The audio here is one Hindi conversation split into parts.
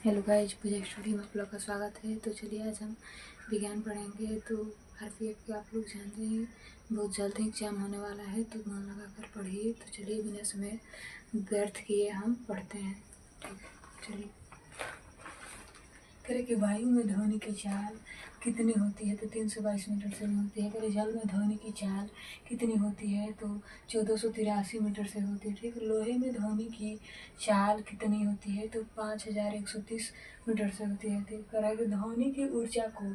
हेलो गाइस, पूजा स्टडी में आप लोग का स्वागत है। तो चलिए आज हम विज्ञान पढ़ेंगे। तो आरपीएफ के आप लोग जानते हैं बहुत जल्द ही एग्जाम होने वाला है, तो मन लगा कर पढ़िए। तो चलिए बिना समय व्यर्थ किए हम पढ़ते हैं। ठीक है, चलिए। करें कि वायु में ध्वनि की चाल कितनी होती है, तो 322 मीटर से होती है। करें जल में ध्वनि की चाल कितनी होती है, तो 1483 मीटर से होती है। ठीक, लोहे में ध्वनि की चाल कितनी होती है, तो 5130 मीटर से होती है। ठीक, करें ध्वनि की ऊर्जा को,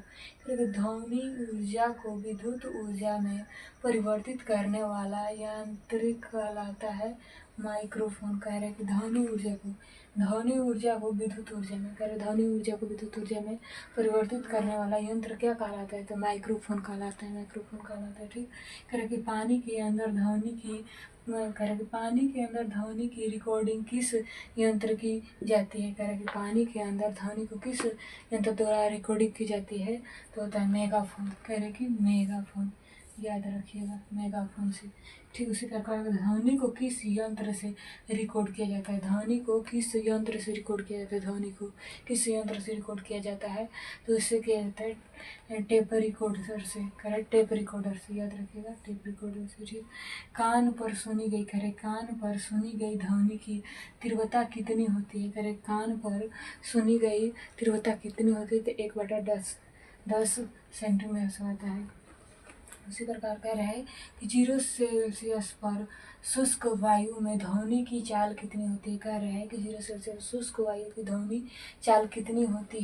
करें ध्वनि ऊर्जा को विद्युत ऊर्जा में परिवर्तित करने वाला यांत्रिक कहलाता है माइक्रोफोन। कह रहे कि ध्वनि ऊर्जा को विद्युत ऊर्जा में, कह रहे ध्वनि ऊर्जा को विद्युत ऊर्जा में परिवर्तित करने वाला यंत्र क्या कहलाता है, तो माइक्रोफोन कहलाता है। माइक्रोफोन कहलाता है। ठीक, कह रहे कि पानी के अंदर ध्वनि की रिकॉर्डिंग किस यंत्र की जाती है। कह रहे कि पानी के अंदर ध्वनि को किस यंत्र द्वारा रिकॉर्डिंग की जाती है, तो होता है मेगाफोन। कह रहे कि मेगाफोन, याद रखिएगा, मेगाफोन से। ठीक, उसी प्रकार ध्वनि को किस यंत्र से रिकॉर्ड किया जाता है, ध्वनि को किस यंत्र से रिकॉर्ड किया जाता है, ध्वनि को किस यंत्र से रिकॉर्ड किया जाता है, तो इससे किया जाता है टेप रिकॉर्डर से। करेक्ट, टेप रिकॉर्डर से, याद रखिएगा, टेप रिकॉर्डर से। ठीक, कान पर सुनी गई, करेक्ट, कान पर सुनी गई ध्वनि की तीव्रता कितनी होती है। करेक्ट, कान पर सुनी गई तीव्रता कितनी होती है, तो 1/10 सेंटीमीटर होता है। उसी प्रकार कह रहे हैं कि 0 सेल्सियस पर शुष्क वायु में ध्वनि की चाल कितनी होती है। कह रहे हैं कि 0 सेल्सियस शुष्क वायु की ध्वनि चाल कितनी होती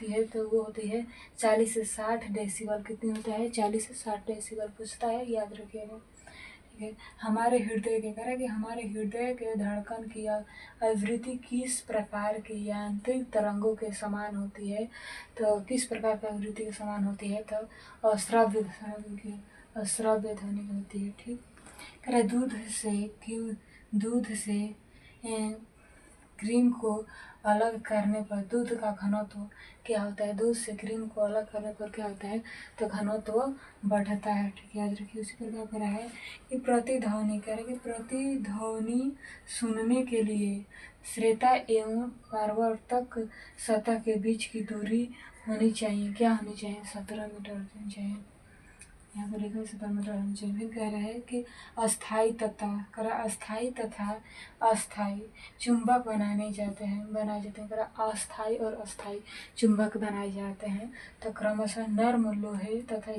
है, तो वो होती है 40 से 60 डेसिबल। कितनी होता है, 40 से 60 डेसिबल पूछता है, याद रखिएगा। हमारे हृदय के, कह रहा है कि हमारे हृदय के धड़कन की आवृत्ति किस प्रकार की यांत्रिक तरंगों के समान होती है, तो किस प्रकार की आवृत्ति के समान होती है, तो अश्राव्य ध्वनि होती है। ठीक, कह रहा दूध से क्रीम को अलग करने पर दूध का घनत्व क्या होता है, दूध से क्रीम को अलग करने पर क्या होता है, तो घनत्व बढ़ता है। ठीक, याद रखिए। उसी प्रकार कह रहा है कि प्रतिध्वनि, कह रहे कि प्रतिध्वनि सुनने के लिए श्रोता एवं परावर्तक सतह के बीच की दूरी होनी चाहिए, क्या होनी चाहिए, 17 मीटर होनी चाहिए। यहाँ पर लिखा है 17 मीटर होनी चाहिए। फिर कह रहे हैं कि अस्थाई तथा अस्थाई चुंबक बनाए जाते हैं। करा अस्थाई और अस्थाई चुंबक बनाए जाते हैं, तो क्रमशः नर्म लोहे तथा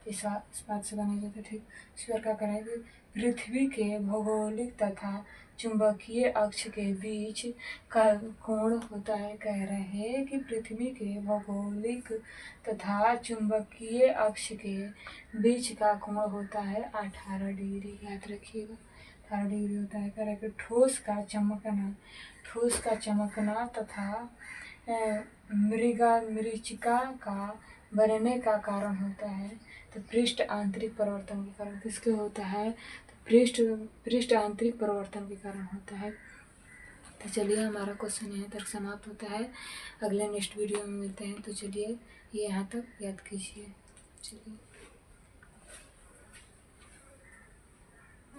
इस्पात से बनाए जाते हैं। ठीक, इस प्रकार कह रहे हैं कि पृथ्वी के भौगोलिक तथा चुंबकीय अक्ष के बीच का कोण होता है। कह रहे हैं कि पृथ्वी के भौगोलिक तथा चुंबकीय अक्ष के बीच का कोण होता है 18 डिग्री, याद रखिएगा, 18 डिग्री होता है। कह रहे कि ठोस का चमकना तथा मृचिका का बनने का कारण होता है, तो पृष्ठ आंतरिक परिवर्तन के कारण। किसके होता है, तो पृष्ठ आंतरिक परिवर्तन के कारण होता है। तो चलिए हमारा क्वेश्चन यहाँ तक समाप्त होता है। अगले नेक्स्ट वीडियो में मिलते हैं। तो चलिए ये यहाँ तक याद कीजिए। चलिए।